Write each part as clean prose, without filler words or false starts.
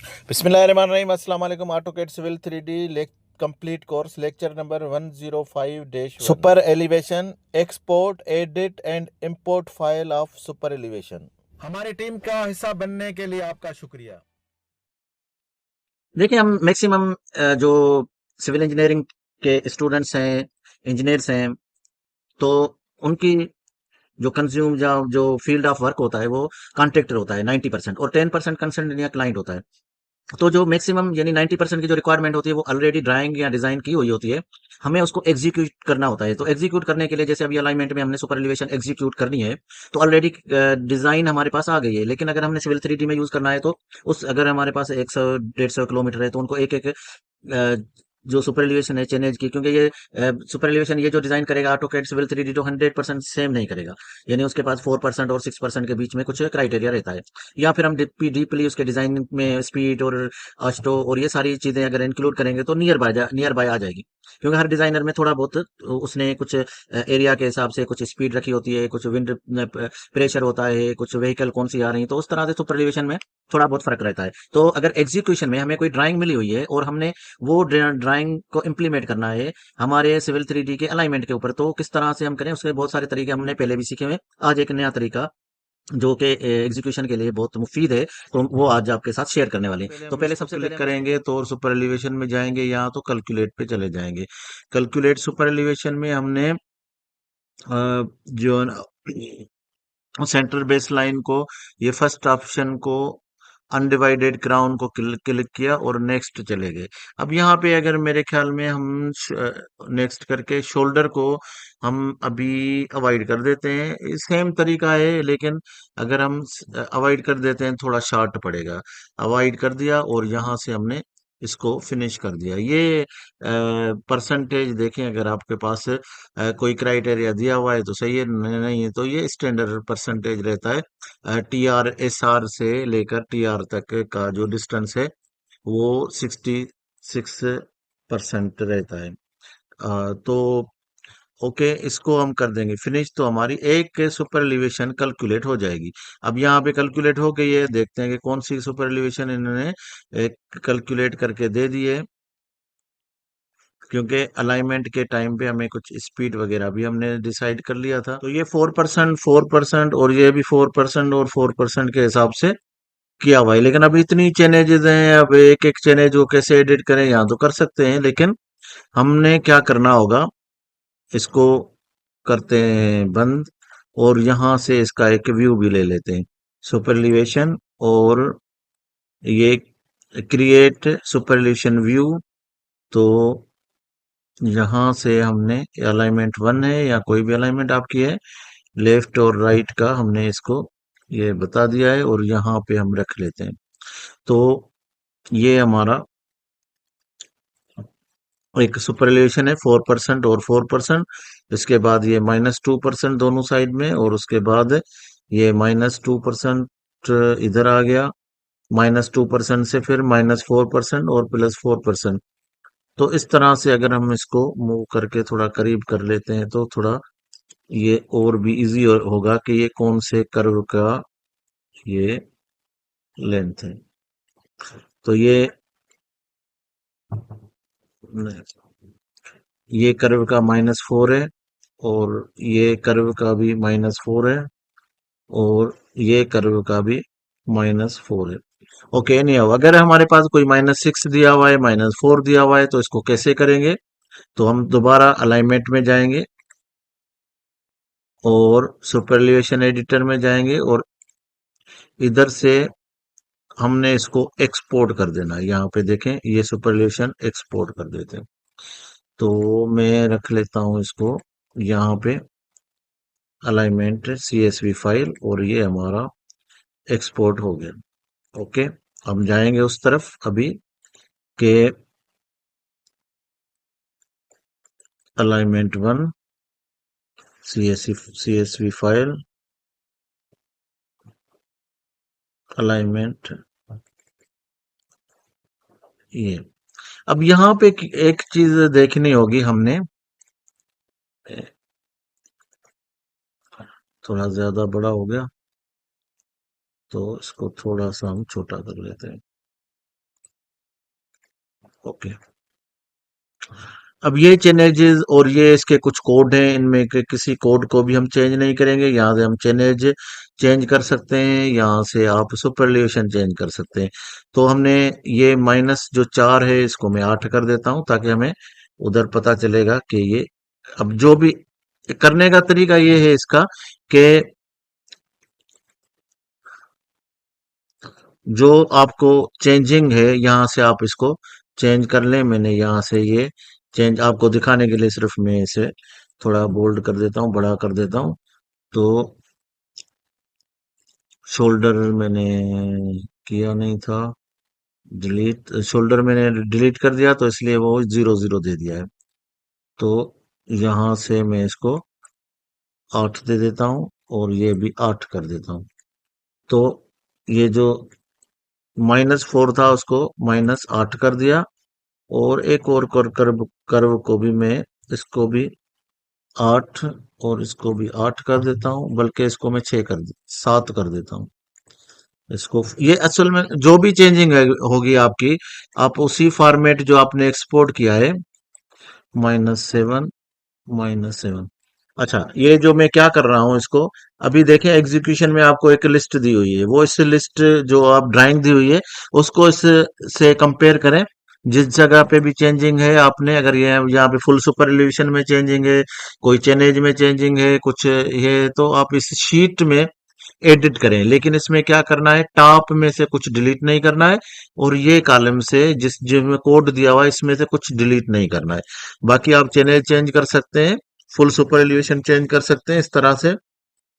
बिस्मिल्लाहिर्रहमानिर्रहीम अस्सलाम वालेकुम AutoCAD civil 3D complete course lecture number 105-1 super elevation export edit and import file of super elevation. हमारी team का हिस्सा बनने के लिए आपका शुक्रिया। देखिए, हम मैक्सिमम जो सिविल इंजीनियरिंग के स्टूडेंट्स हैं, इंजीनियर्स हैं, तो उनकी जो कंज्यूम या जो फील्ड ऑफ वर्क होता है वो कॉन्ट्रैक्टर होता है 90% और 10% कंसल्टेंट या क्लाइंट होता है। तो जो मैक्सिमम यानी 90% की जो रिक्वायरमेंट होती है वो ऑलरेडी ड्राइंग या डिजाइन की हुई होती है। हमें उसको एग्जीक्यूट करना होता है। तो एग्जीक्यूट करने के लिए जैसे अभी अलाइनमेंट में हमने सुपर एलिवेशन एग्जीक्यूट करनी है, तो ऑलरेडी डिजाइन हमारे पास आ गई है। लेकिन अगर हमने सिविल 3D में यूज करना है तो उस अगर हमारे पास 100 150 किलोमीटर है तो उनको एक एक जो सुपर एलिवेशन है चेन्नई की, क्योंकि ये सुपर एलिवेशन ये जो डिजाइन करेगा ऑटोकैड सिविल 3D तो 100% सेम नहीं करेगा। यानी उसके पास 4% और 6% के बीच में कुछ क्राइटेरिया रहता है। या फिर हम डीपली उसके डिजाइन में स्पीड और ऑस्टो और ये सारी चीजें अगर इंक्लूड करेंगे तो नियर बाय आ जाएगी। क्योंकि हर डिजाइनर में थोड़ा बहुत उसने कुछ एरिया के हिसाब से कुछ स्पीड रखी होती है, कुछ विंड प्रेशर होता है, कुछ व्हीकल कौन सी आ रही है, तो उस तरह से सुपर एलिवेशन में थोड़ा बहुत फर्क रहता है। तो अगर एग्जीक्यूशन में हमें कोई ड्राइंग मिली हुई है और हमने वो ड्राइंग को इम्प्लीमेंट करना है हमारे सिविल 3D के अलाइनमेंट के ऊपर, तो किस तरह से हम करें उसके बहुत सारे तरीके हमने पहले भी सीखे हुए हैं। आज एक नया तरीका जो कि एग्जीक्यूशन के लिए बहुत मुफीद है, तो वो आज आपके साथ शेयर करने वाले हैं। पहले तो हम पहले इसको सबसे क्लिक पहले हम करेंगे तो और सुपर एलिवेशन में जाएंगे, यहाँ तो कैलकुलेट पे चले जाएंगे। कैलकुलेट सुपर एलिवेशन में हमने जो सेंटर बेस लाइन को, ये फर्स्ट ऑप्शन को, अनडिवाइडेड क्राउन को क्लिक किया और नेक्स्ट चले गए। अब यहाँ पे अगर मेरे ख्याल में हम नेक्स्ट करके शोल्डर को हम अभी अवॉइड कर देते हैं। सेम तरीका है लेकिन अगर हम अवॉइड कर देते हैं थोड़ा शार्ट पड़ेगा। अवॉइड कर दिया और यहाँ से हमने इसको फिनिश कर दिया। ये परसेंटेज देखें, अगर आपके पास कोई क्राइटेरिया दिया हुआ है तो सही है, नहीं है तो ये स्टैंडर्ड परसेंटेज रहता है। TR SR से लेकर TR तक का जो डिस्टेंस है वो 66% रहता है। तो ओके, इसको हम कर देंगे फिनिश, तो हमारी एक सुपर एलिवेशन कैलकुलेट हो जाएगी। अब यहाँ पे कैलकुलेट हो गई है, देखते हैं कि कौन सी सुपर एलिवेशन इन्होंने कैलकुलेट करके दे दी है। क्योंकि अलाइनमेंट के टाइम पे हमें कुछ स्पीड वगैरह भी हमने डिसाइड कर लिया था। तो ये 4% और ये भी 4% और 4% के हिसाब से किया हुआ है। लेकिन अब इतनी चेंजेस हैं, अब एक एक चेंज वो कैसे एडिट करें, यहाँ तो कर सकते हैं लेकिन हमने क्या करना होगा, इसको करते हैं बंद और यहाँ से इसका एक व्यू भी ले लेते हैं। सुपरलिवेशन और ये क्रिएट सुपरलिवेशन व्यू। तो यहाँ से हमने अलाइनमेंट 1 है या कोई भी अलाइनमेंट आपकी है, लेफ्ट और राइट का हमने इसको ये बता दिया है और यहाँ पे हम रख लेते हैं। तो ये हमारा एक सुपर एलिवेशन है 4% और 4%। इसके बाद ये -2% दोनों साइड में और उसके बाद ये -2% इधर आ गया। -2% से फिर -4% और +4%। तो इस तरह से अगर हम इसको मूव करके थोड़ा करीब कर लेते हैं तो थोड़ा ये और भी इजी होगा कि ये कौन से कर्व का ये लेंथ है। तो ये कर्व का -4 है और ये कर्व का भी -4 है और ये कर्व का भी -4 है। ओके, नहीं हो, अगर हमारे पास कोई -6 दिया हुआ है, -4 दिया हुआ है तो इसको कैसे करेंगे? तो हम दोबारा अलाइनमेंट में जाएंगे और सुपरलिवेशन एडिटर में जाएंगे और इधर से हमने इसको एक्सपोर्ट कर देना है। यहाँ पे देखें, ये सुपरलिवेशन एक्सपोर्ट कर देते हैं। तो मैं रख लेता हूँ इसको यहाँ पे अलाइनमेंट CSV फाइल और ये हमारा एक्सपोर्ट हो गया। ओके, हम जाएंगे उस तरफ अभी के अलाइनमेंट 1 CSV फाइल अलाइनमेंट ये। अब यहाँ पे एक चीज देखनी होगी हमने, थोड़ा ज्यादा बड़ा हो गया तो इसको थोड़ा सा हम छोटा कर लेते हैं। ओके। अब ये चेंजेस और ये इसके कुछ कोड हैं, इनमें के किसी कोड को भी हम चेंज नहीं करेंगे। यहाँ से हम चेंज कर सकते हैं, यहाँ से आप सुपरलेशन चेंज कर सकते हैं। तो हमने ये माइनस जो 4 है इसको मैं 8 कर देता हूँ, ताकि हमें उधर पता चलेगा कि ये अब जो भी करने का तरीका ये है इसका कि जो आपको चेंजिंग है यहाँ से आप इसको चेंज कर लें। मैंने यहाँ से ये चेंज आपको दिखाने के लिए सिर्फ मैं इसे थोड़ा बोल्ड कर देता हूँ, बड़ा कर देता हूँ। तो शोल्डर मैंने किया नहीं था डिलीट, शोल्डर मैंने डिलीट कर दिया, तो इसलिए वो 0 0 दे दिया है। तो यहाँ से मैं इसको 8 दे देता हूँ और ये भी 8 कर देता हूँ। तो ये जो -4 था उसको -8 कर दिया। और एक और कर्व कर्व को भी मैं इसको भी 8 और इसको भी 8 कर देता हूँ, बल्कि इसको मैं 7 कर देता हूँ। इसको ये असल में जो भी चेंजिंग है होगी आपकी, आप उसी फॉर्मेट जो आपने एक्सपोर्ट किया है, -7 -7। अच्छा, ये जो मैं क्या कर रहा हूँ इसको, अभी देखें एग्जीक्यूशन में आपको एक लिस्ट दी हुई है, वो इस लिस्ट जो आप ड्राइंग दी हुई है उसको इस से कंपेयर करें। जिस जगह पे भी चेंजिंग है आपने, अगर ये यहाँ पे फुल सुपर एलिवेशन में चेंजिंग है, कोई चेनेज में चेंजिंग है, कुछ ये, तो आप इस शीट में एडिट करें। लेकिन इसमें क्या करना है, टॉप में से कुछ डिलीट नहीं करना है, और ये कॉलम से जिसमें कोड दिया हुआ है इसमें से कुछ डिलीट नहीं करना है। बाकी आप चैनल चेंज कर सकते हैं, फुल सुपर एलिवेशन चेंज कर सकते हैं इस तरह से,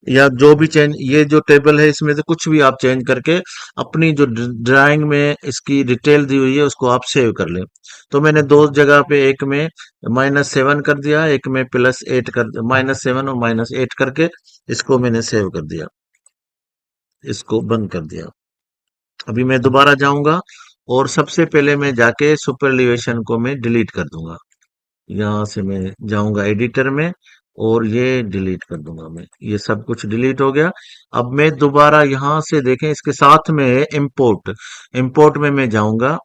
या जो भी चेंज, ये जो टेबल है इसमें से कुछ भी आप चेंज करके अपनी जो ड्राइंग में इसकी डिटेल दी हुई है उसको आप सेव कर लें। तो मैंने दो जगह पे, एक में -7 कर दिया, एक में +8 कर, -7 और -8 करके इसको मैंने सेव कर दिया, इसको बंद कर दिया। अभी मैं दोबारा जाऊंगा और सबसे पहले मैं जाके सुपरलिवेशन को मैं डिलीट कर दूंगा। यहाँ से मैं जाऊंगा एडिटर में और ये डिलीट कर दूंगा मैं, ये सब कुछ डिलीट हो गया। अब मैं दोबारा यहाँ से देखें, इसके साथ में है इंपोर्ट। इंपोर्ट में मैं जाऊंगा,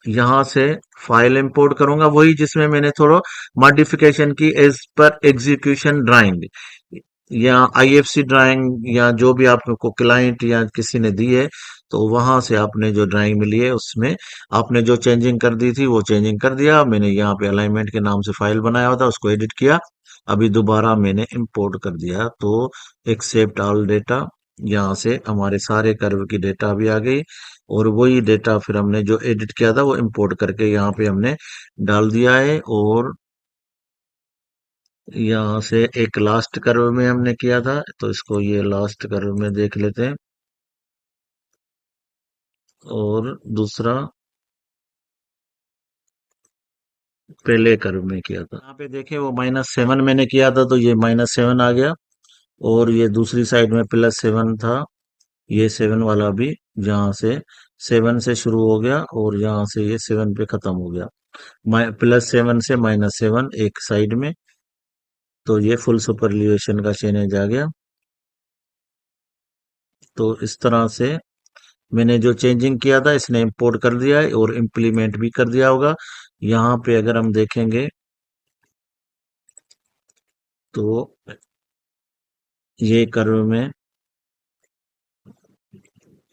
यहाँ से फाइल इंपोर्ट करूंगा, वही जिसमें मैंने थोड़ा मॉडिफिकेशन की एज पर एग्जीक्यूशन ड्राइंग, या आईएफसी ड्राइंग, या जो भी आपको क्लाइंट या किसी ने दी है, तो वहां से आपने जो ड्राइंग मिली है उसमें आपने जो चेंजिंग कर दी थी वो चेंजिंग कर दिया। मैंने यहाँ पे अलाइनमेंट के नाम से फाइल बनाया हुआ था, उसको एडिट किया। अभी दोबारा मैंने इंपोर्ट कर दिया, तो एक्सेप्ट ऑल डेटा, यहाँ से हमारे सारे कर्व की डेटा भी आ गई। और वही डेटा फिर हमने जो एडिट किया था वो इंपोर्ट करके यहाँ पे हमने डाल दिया है। और यहाँ से एक लास्ट कर्व में हमने किया था, तो इसको ये लास्ट कर्व में देख लेते हैं। और दूसरा पहले कर्व में किया था, यहाँ पे देखें वो -7 मैंने किया था, तो ये -7 आ गया। और ये दूसरी साइड में +7 था, ये 7 वाला भी, जहाँ से 7 से शुरू हो गया और यहाँ से ये 7 पे खत्म हो गया। +7 से -7 एक साइड में, तो ये फुल सुपरलिवेशन का चेंज आ गया। तो इस तरह से मैंने जो चेंजिंग किया था इसने इंपोर्ट कर दिया है और इम्प्लीमेंट भी कर दिया होगा। यहाँ पे अगर हम देखेंगे तो ये कर्व में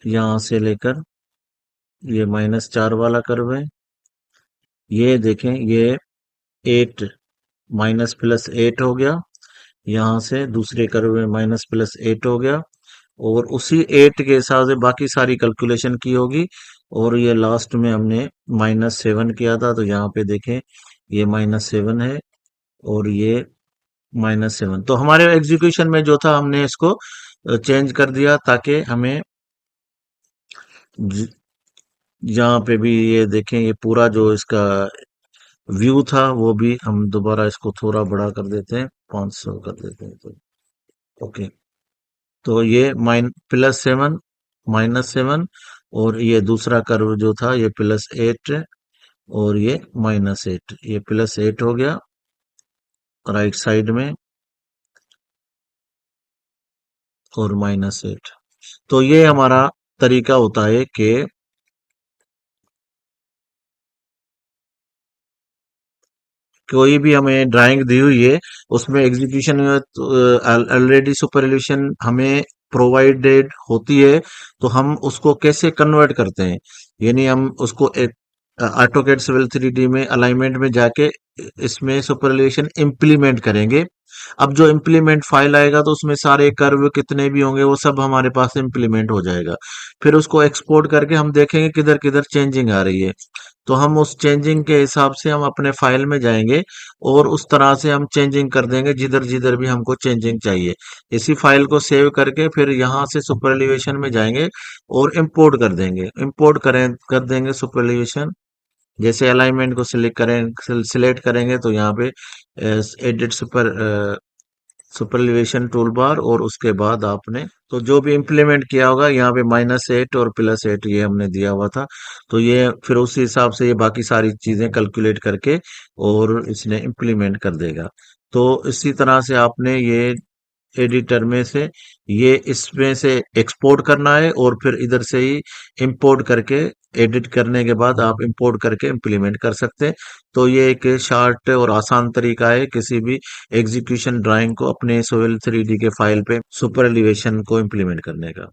यहाँ से लेकर ये -4 वाला कर्व है, ये देखें ये 8 -+8 हो गया। यहाँ से दूसरे कर्व में -+8 हो गया, और उसी 8 के हिसाब से बाकी सारी कैलकुलेशन की होगी। और ये लास्ट में हमने -7 किया था, तो यहाँ पे देखें ये -7 है और ये -7। तो हमारे एग्जीक्यूशन में जो था हमने इसको चेंज कर दिया, ताकि हमें यहाँ पे भी ये देखें, ये पूरा जो इसका व्यू था वो भी हम दोबारा इसको थोड़ा बड़ा कर देते हैं, 500 कर देते हैं, तो ओके। तो ये +7 -7, और ये दूसरा कर्व जो था ये +8 और ये -8, ये +8 हो गया राइट साइड में, और -8। तो ये हमारा तरीका होता है कि कोई भी हमें ड्राइंग दी हुई है उसमें एग्जीक्यूशन ऑलरेडी सुपर एलिवेशन हमें प्रोवाइडेड होती है, तो हम उसको कैसे कन्वर्ट करते हैं, यानी हम उसको एक ऑटोकैड सिविल 3D में अलाइनमेंट में जाके इसमें सुपर एलिवेशन इम्प्लीमेंट करेंगे। अब जो इम्प्लीमेंट फाइल आएगा तो उसमें सारे कर्व कितने भी होंगे वो सब हमारे पास इम्प्लीमेंट हो जाएगा। फिर उसको एक्सपोर्ट करके हम देखेंगे किधर किधर चेंजिंग आ रही है, तो हम उस चेंजिंग के हिसाब से हम अपने फाइल में जाएंगे और उस तरह से हम चेंजिंग कर देंगे जिधर जिधर भी हमको चेंजिंग चाहिए। इसी फाइल को सेव करके फिर यहाँ से सुपर एलिवेशन में जाएंगे और इंपोर्ट कर देंगे, इंपोर्ट करें कर देंगे सुपर एलिवेशन। जैसे अलाइनमेंट को सिलेक्ट करेंगे तो यहाँ पे एडिट सुपरलिवेशन टूल बार, और उसके बाद आपने तो जो भी इम्प्लीमेंट किया होगा यहाँ पे -8 और +8 ये हमने दिया हुआ था, तो ये फिर उसी हिसाब से ये बाकी सारी चीजें कैलकुलेट करके और इसने इम्प्लीमेंट कर देगा। तो इसी तरह से आपने ये एडिटर में से ये इसमें से एक्सपोर्ट करना है और फिर इधर से ही इंपोर्ट करके एडिट करने के बाद आप इंपोर्ट करके इम्प्लीमेंट कर सकते हैं। तो ये एक शार्ट और आसान तरीका है किसी भी एग्जीक्यूशन ड्राइंग को अपने सोयल 3D के फाइल पे सुपर एलिवेशन को इम्प्लीमेंट करने का।